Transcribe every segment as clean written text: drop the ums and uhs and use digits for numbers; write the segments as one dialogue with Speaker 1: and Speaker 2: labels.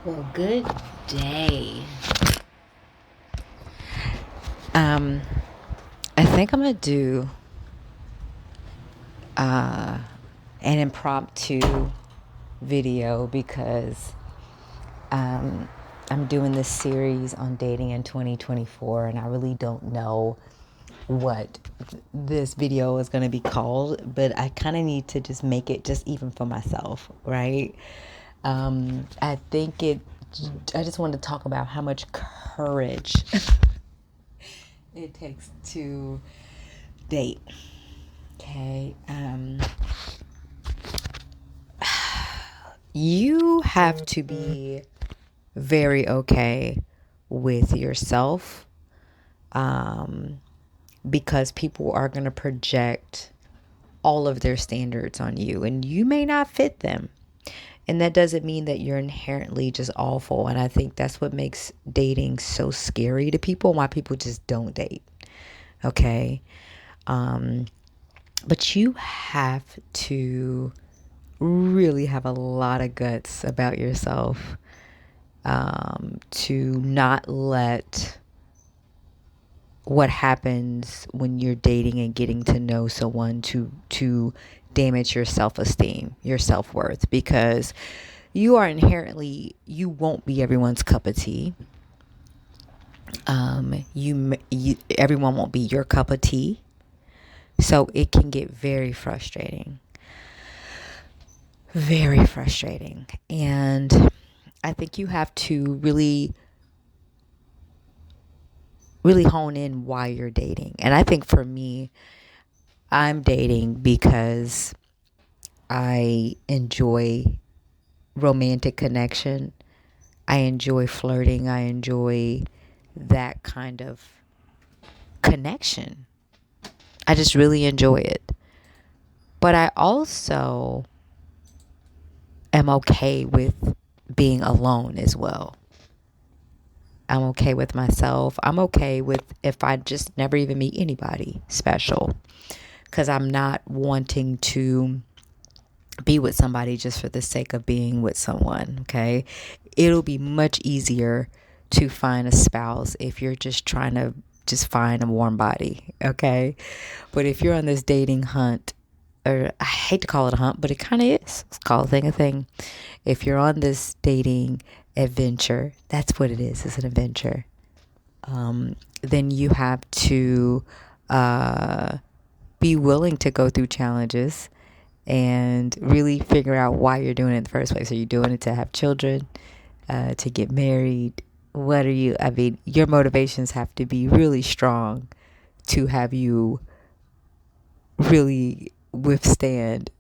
Speaker 1: Well, good day. Um, I think I'm gonna do uh, an impromptu video because um, I'm doing this series on dating in 2024, and I really don't know what this video is gonna be called, but I kind of need to just make it just even for myself, right? I think it. I just want to talk about how much courage it takes to date. Okay. You have to be very okay with yourself, um, because people are going to project all of their standards on you and you may not fit them. And that doesn't mean that you're inherently just awful. And I think that's what makes dating so scary to people, why people just don't date. Okay. Um, but you have to really have a lot of guts about yourself, to not let what happens when you're dating and getting to know someone to damage your self-esteem, your self-worth, because you won't be everyone's cup of tea. You everyone won't be your cup of tea, so it can get very frustrating. Very frustrating. And I think you have to really hone in why you're dating. And I think for me, I'm dating because I enjoy romantic connection. I enjoy flirting. I enjoy that kind of connection. I just really enjoy it. But I also am okay with being alone as well. I'm okay with myself. I'm okay with if I just never even meet anybody special, because I'm not wanting to be with somebody just for the sake of being with someone. Okay. It'll be much easier to find a spouse if you're just trying to just find a warm body. Okay. But if you're on this dating hunt, or I hate to call it a hunt, but it kind of is. Let's call a thing a thing. If you're on this dating adventure, that's what it is. It's an adventure. Then you have to uh, be willing to go through challenges and really figure out why you're doing it in the first place. Are you doing it to have children, to get married? What are you? I mean, your motivations have to be really strong to have you really withstand.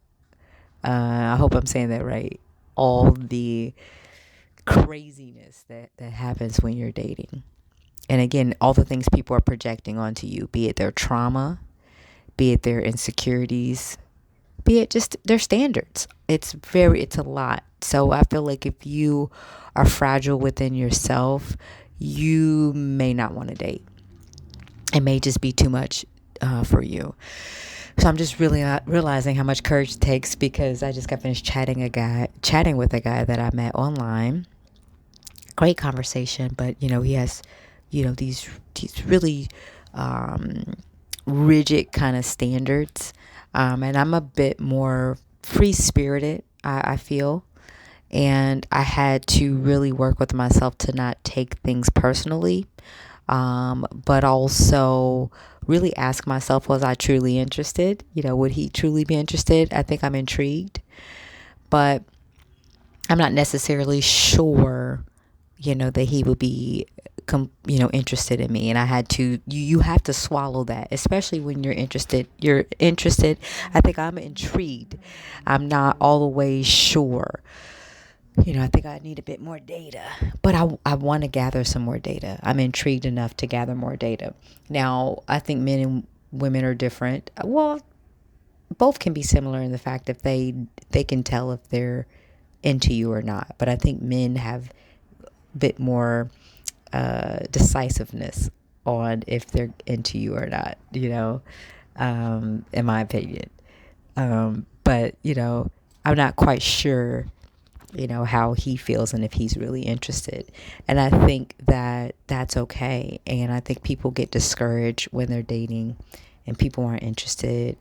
Speaker 1: I hope I'm saying that right. All the craziness that happens when you're dating. And again, all the things people are projecting onto you, be it their trauma, be it their insecurities, be it just their standards. It's a lot. So I feel like if you are fragile within yourself, you may not want to date. It may just be too much for you. So I'm just really realizing how much courage it takes, because I just got finished chatting with a guy that I met online. Great conversation, but he has, these really rigid kind of standards. And I'm a bit more free spirited, I feel. And I had to really work with myself to not take things personally, but also really ask myself, was I truly interested? Would he truly be interested? I think I'm intrigued, but I'm not necessarily sure, that he would be, interested in me. And I had to, you have to swallow that, especially when you're interested. You're interested. I think I'm intrigued. I'm not all the way sure. I think I need a bit more data, but I want to gather some more data. I'm intrigued enough to gather more data. Now, I think men and women are different. Well, both can be similar in the fact that they can tell if they're into you or not. But I think men have a bit more decisiveness on if they're into you or not, in my opinion. But I'm not quite sure how he feels and if he's really interested. And I think that that's okay. And I think people get discouraged when they're dating and people aren't interested,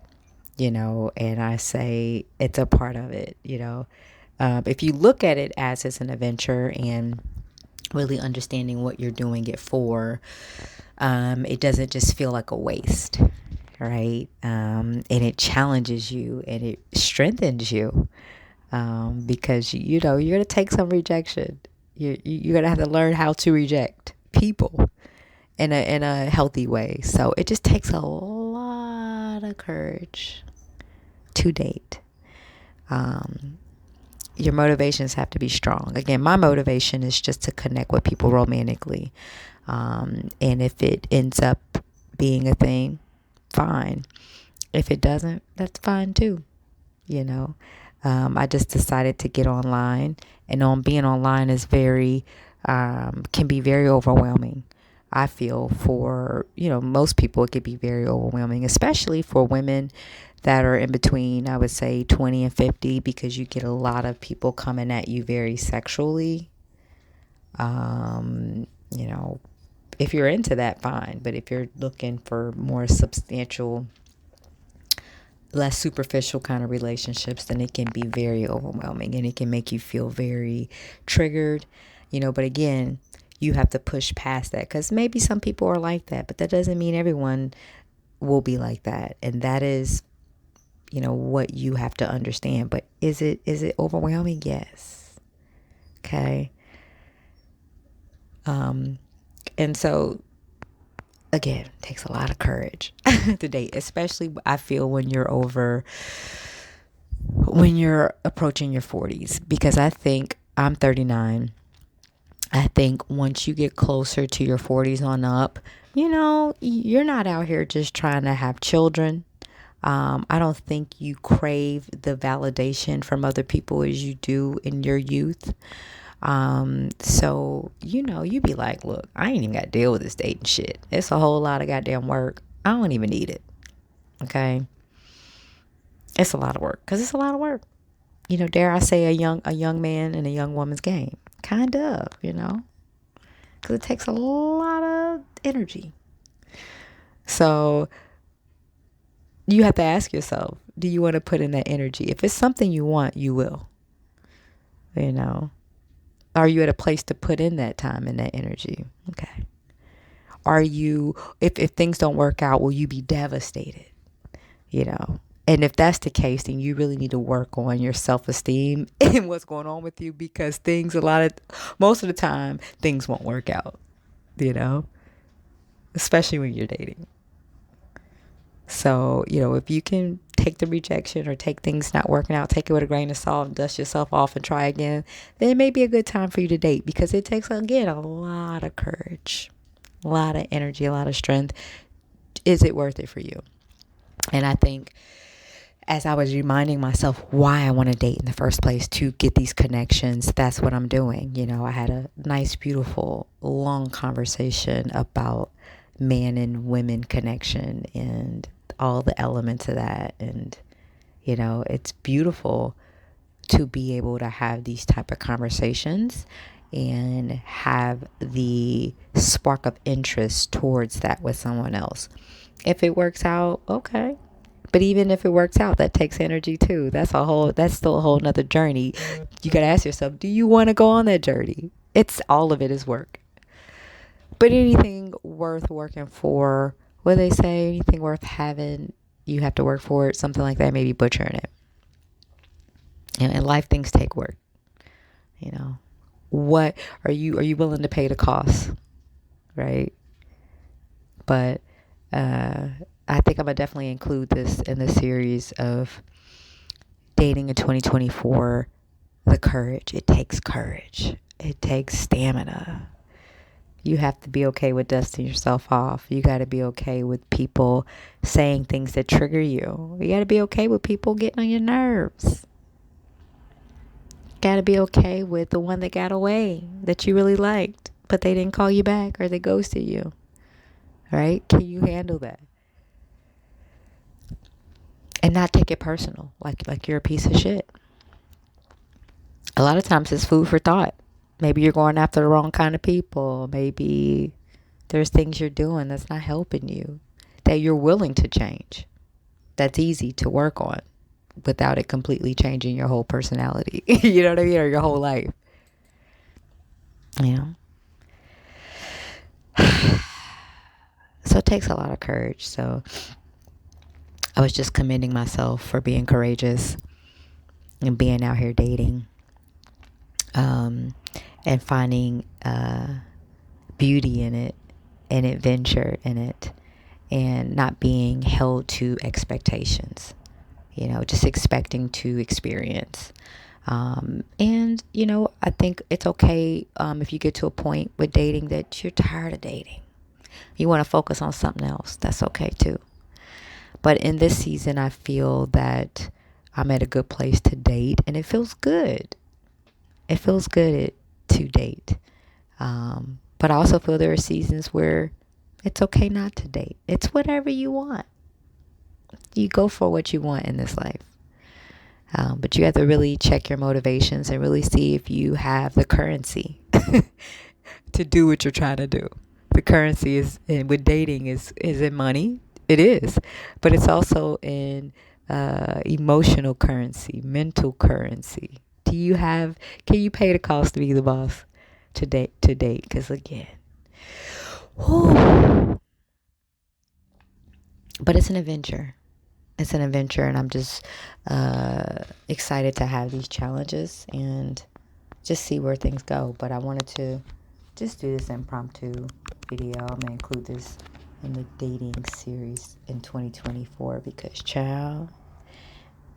Speaker 1: and I say it's a part of it. If you look at it as it's an adventure and really understanding what you're doing it for, it doesn't just feel like a waste, right? And it challenges you and it strengthens you, because you're gonna take some rejection. You're gonna have to learn how to reject people in a healthy way. So it just takes a lot of courage to date. Your motivations have to be strong. Again, my motivation is just to connect with people romantically. And if it ends up being a thing, fine. If it doesn't, that's fine too. I just decided to get online, and being online is can be very overwhelming. I feel for, most people, it could be very overwhelming, especially for women that are in between, I would say 20 and 50, because you get a lot of people coming at you very sexually. Um, you know, if you're into that, fine. But if you're looking for more substantial, less superficial kind of relationships, then it can be very overwhelming and it can make you feel very triggered, but again, you have to push past that, because maybe some people are like that, but that doesn't mean everyone will be like that. And that is, what you have to understand. But is it overwhelming? Yes. Okay. And so again, it takes a lot of courage to date, especially I feel when you're approaching your 40s, because I think I'm 39. I think once you get closer to your 40s on up, you're not out here just trying to have children. I don't think you crave the validation from other people as you do in your youth. So, you be like, look, I ain't even got to deal with this dating shit. It's a whole lot of goddamn work. I don't even need it. Okay. It's a lot of work, because it's a lot of work. Dare I say a young man and a young woman's game, kind of, because it takes a lot of energy. So you have to ask yourself, do you want to put in that energy? If it's something you want, you will, Are you at a place to put in that time and that energy? Okay. Are you, if things don't work out, will you be devastated? And if that's the case, then you really need to work on your self-esteem and what's going on with you, because most of the time, things won't work out, especially when you're dating. So, if you can take the rejection or take things not working out, take it with a grain of salt and dust yourself off and try again, then it may be a good time for you to date, because it takes, again, a lot of courage, a lot of energy, a lot of strength. Is it worth it for you? And I think, as I was reminding myself why I want to date in the first place, to get these connections, that's what I'm doing. I had a nice, beautiful, long conversation about man and women connection and all the elements of that. And, it's beautiful to be able to have these type of conversations and have the spark of interest towards that with someone else. If it works out, okay. But even if it works out, that takes energy too. That's still a whole nother journey. You got to ask yourself, do you want to go on that journey? All of it is work. But anything worth working for, what they say, anything worth having, you have to work for it. Something like that, maybe butchering it. And life things take work. What are you willing to pay the cost? Right? But, I think I'm going to definitely include this in the series of dating in 2024, the courage. It takes courage. It takes stamina. You have to be okay with dusting yourself off. You got to be okay with people saying things that trigger you. You got to be okay with people getting on your nerves. Got to be okay with the one that got away that you really liked, but they didn't call you back or they ghosted you. Right? Can you handle that? And not take it personal, like you're a piece of shit. A lot of times it's food for thought. Maybe you're going after the wrong kind of people. Maybe there's things you're doing that's not helping you, that you're willing to change. That's easy to work on without it completely changing your whole personality. You know what I mean? Or your whole life. You know? So it takes a lot of courage. So I was just commending myself for being courageous and being out here dating, and finding beauty in it and adventure in it, and not being held to expectations, just expecting to experience. And, I think it's okay if you get to a point with dating that you're tired of dating. You want to focus on something else. That's okay too. But in this season, I feel that I'm at a good place to date, and it feels good. It feels good to date. But I also feel there are seasons where it's okay not to date. It's whatever you want. You go for what you want in this life. But you have to really check your motivations and really see if you have the currency to do what you're trying to do. The currency is with dating is in money. It is, but it's also in emotional currency, mental currency. Can you pay the cost to be the boss to date? Because again, whew, but it's an adventure. It's an adventure, and I'm just excited to have these challenges and just see where things go. But I wanted to just do this impromptu video. I'm gonna include this in the dating series in 2024 because, child,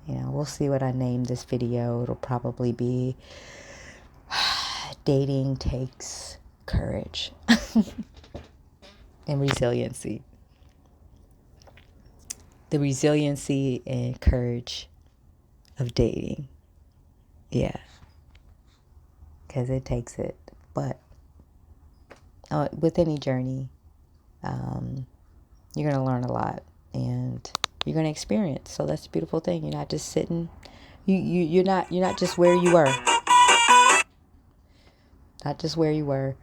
Speaker 1: we'll see what I name this video. It'll probably be Dating Takes Courage and Resiliency. The resiliency and courage of dating. Yeah. Because it takes it. But with any journey, you're going to learn a lot and you're going to experience. So that's the beautiful thing. You're not just sitting. You're not just where you were. Not just where you were.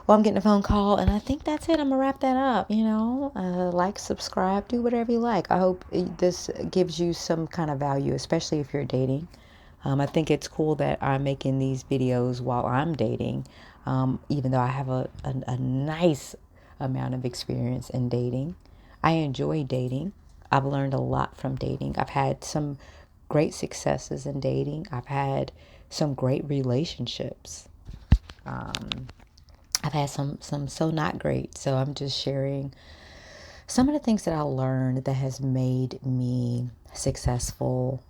Speaker 1: Well, I'm getting a phone call, and I think that's it. I'm gonna wrap that up. Like, subscribe, do whatever you like. I hope this gives you some kind of value, especially if you're dating. I think it's cool that I'm making these videos while I'm dating, even though I have a nice amount of experience in dating. I enjoy dating. I've learned a lot from dating. I've had some great successes in dating. I've had some great relationships. I've had some so not great. So I'm just sharing some of the things that I learned that has made me successful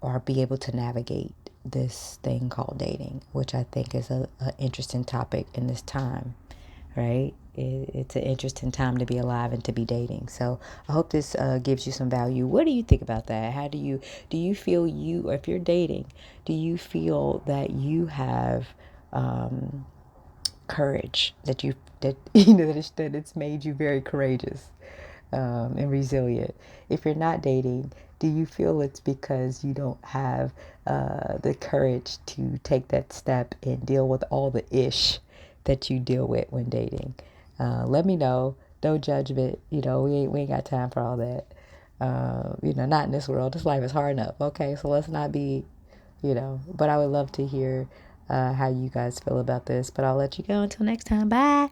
Speaker 1: or be able to navigate this thing called dating, which I think is a interesting topic in this time, right? It's an interesting time to be alive and to be dating. So I hope this gives you some value. What do you think about that? How do you feel if you're dating, do you feel that you have courage, that that it's made you very courageous and resilient? If you're not dating, do you feel it's because you don't have the courage to take that step and deal with all the ish that you deal with when dating? Let me know. No judgment. We ain't got time for all that. Not in this world. This life is hard enough. Okay, so let's not be, but I would love to hear how you guys feel about this. But I'll let you go until next time. Bye.